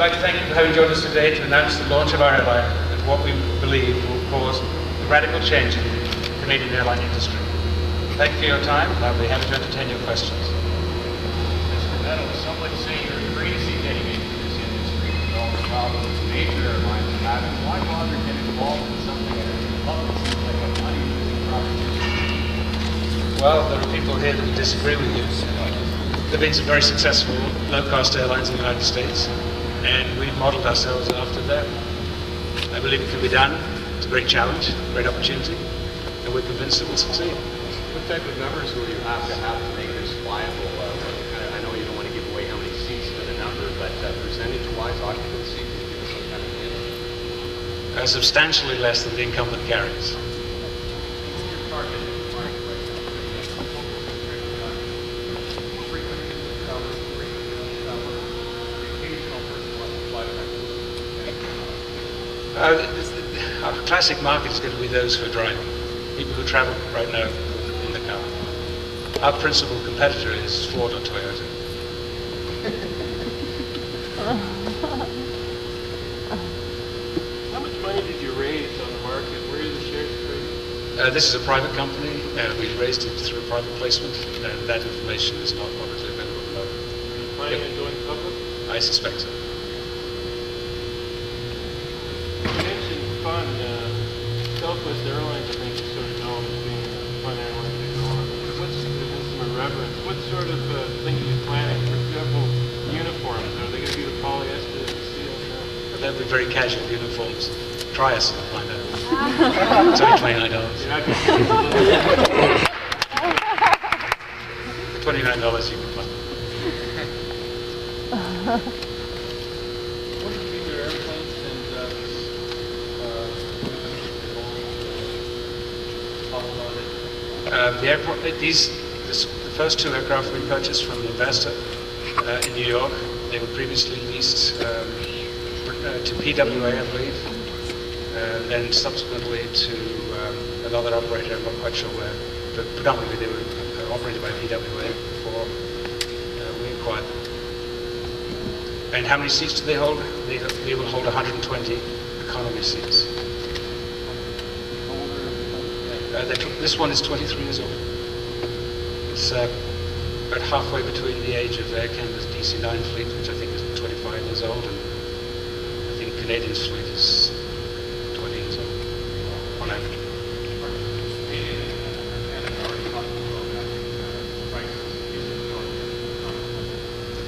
like to thank you for having joined us today to announce the launch of our airline and what we believe will cause a radical change in the Canadian airline industry. Thank you for your time, and I'll be happy to entertain your questions. Mr. Beddoe, some would say you're crazy getting into this industry with all the problems major airlines are having. Why bother getting involved in something that seems like a money-losing proposition? Well, there are people here that would disagree with you. There have been some very successful low-cost airlines in the United States, and we've modeled ourselves after them. I believe it can be done. It's a great challenge, a great opportunity, and we're convinced it will succeed. What type of numbers will you have to make this viable? I know you don't want to give away how many seats to the number, but percentage-wise, occupancy, give us some kind of hint. Substantially less than the incumbent carriers. Your target marketplace, our classic market is going to be those who are driving, people who travel right now in the car. Our principal competitor is Ford or Toyota. How much money did you raise on the market? Where are the shares trading? This is a private company. We raised it through a private placement, and that information is not publicly available at the moment. Are you planning on going public? I suspect so. You mentioned fun. Southwest Airlines, I think, is sort of known as being a fun airline to go on. What's some irreverence? What sort of things are you planning? For example, uniforms. Are they going to be the polyester that you see on there? They'll be very casual uniforms. Try us and find out. It's only $29. For $29 you can fly. What would be your airplanes and The airport, the first two aircraft we purchased from the investor in New York. They were previously leased to PWA, I believe, then subsequently to another operator. I'm not quite sure where, but predominantly they were operated by PWA before we acquired them. And how many seats do they hold? They will hold 120 economy seats. This one is 23 years old. It's about halfway between the age of Air Canada's DC-9 fleet, which I think is 25 years old, and I think Canadian's fleet is 20 years old, on average.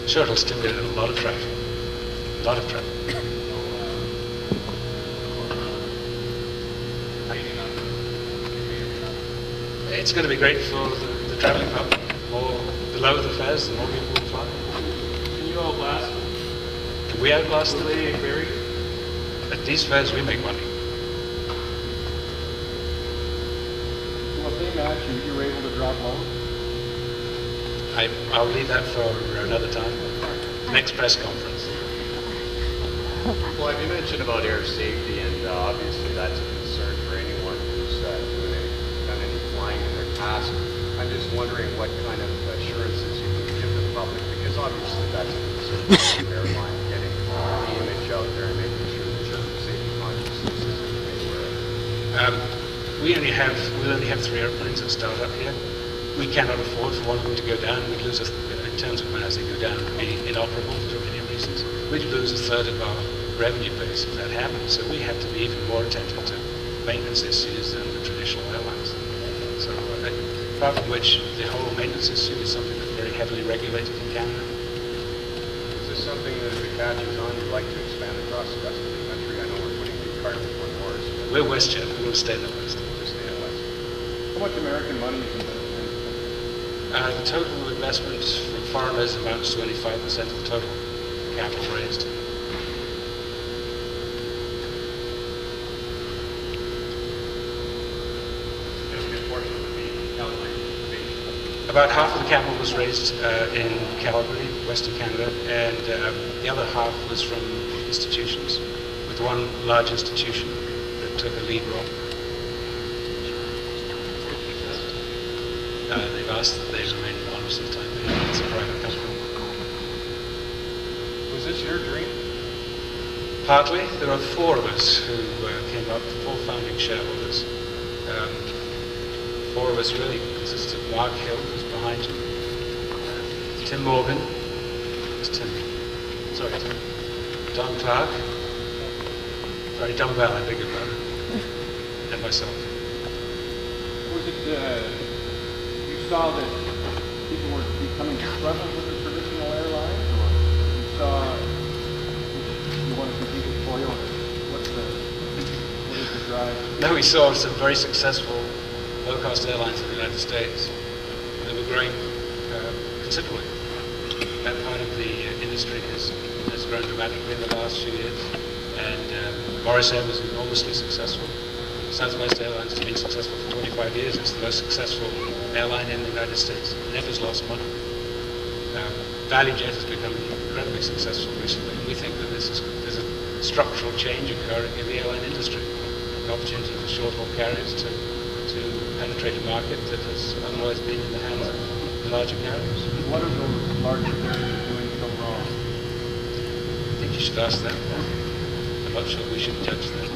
Sure, it'll still get a lot of traffic. A lot of traffic. It's going to be great for the traveling public. The lower the fares, the more people will fly. can you outlast them? Can we outlast them? Will they vary? At these fares, we make money. Well, if they match you, you're able to drop low? I'll leave that for another time. Next press conference. Well, you mentioned about air safety, and obviously that's a concern for anyone who's done any flying in their past. I'm just wondering what kind of assurances you can give the public, because obviously that's a concern for airline, getting the image out there and making sure that your safety consciousness isn't anywhere. We'll only have 3 airplanes that start up here. We cannot afford for one of them to go down. We'd lose in terms of when as they go down, it would be inoperable for many reasons. We'd lose a third of our revenue base if that happened. So we have to be even more attentive to maintenance issues than the traditional airlines. So apart from which, the whole maintenance issue is something that's very heavily regulated in Canada. Is this something that if it catches on, you'd like to expand across the rest of the country? I know we're putting the cart before the horse. We're WestJet. We're going to stay in the West. Just stay in the West. How much American money is invested in? The total investment from foreigners amounts to only 5% of the total capital raised. About half of the capital was raised in Calgary, Western Canada, and the other half was from institutions, with one large institution that took a lead role. They've asked that they remain anonymous for the time being. It's a private company. Was this your dream? Partly, there are 4 of us who came up, 4 founding shareholders. 4 of us really consist of Mark Hill, who's behind you, Tim Morgan, who's Tim? Sorry, Tim. Don Clark, sorry, Don Bell, I beg your pardon, and myself. Was it, you saw that people were becoming disgruntled with the traditional airlines, or you saw you want to compete with Toyota? What is the drive? No, we saw some very successful low-cost airlines in the United States. They were growing considerably. That part of the industry has grown dramatically in the last few years. And Morris Air was enormously successful. Southwest Airlines has been successful for 25 years. It's the most successful airline in the United States. It never has lost money. ValueJet has become incredibly successful recently. We think that there's a structural change occurring in the airline industry. An opportunity for short-haul carriers to penetrate a market that has otherwise been in the hands of the larger carriers. What are those larger carriers doing so wrong? I think you should ask them. I'm not sure we should judge them.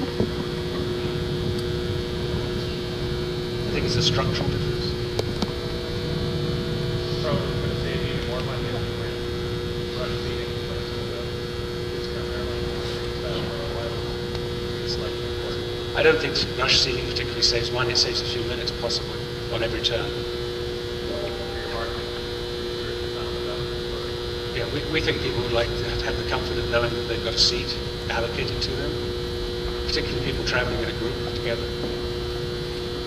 I think it's a structural difference. Probably going to save even more money if you went rush seating like some of the discount airlines. It's like important. I don't think rush seating particularly saves money. It saves a few minutes, possibly, on every turn. Yeah, we think people would like to have the comfort of knowing that they've got a seat allocated to them, particularly people traveling in a group together.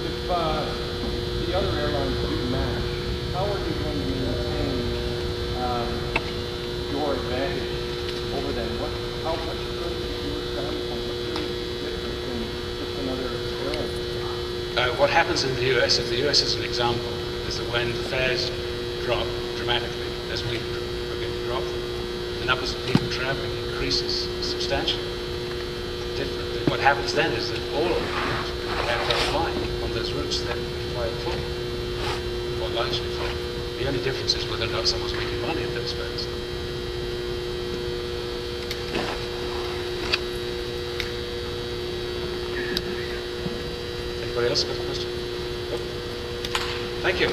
If the other airlines do match, how are you going to maintain your advantage over them? How much is going to be your selling point? What's going to be different than just another airline? What happens in the US, if the US is an example, is that when fares drop dramatically, as we are going to drop them, the numbers of people traveling increases substantially. Different. What happens then is that all of the aircraft flying on those routes then fly full, or largely full. The only difference is whether or not someone's making money at those fares. Anybody else got a question? Oh. Thank you.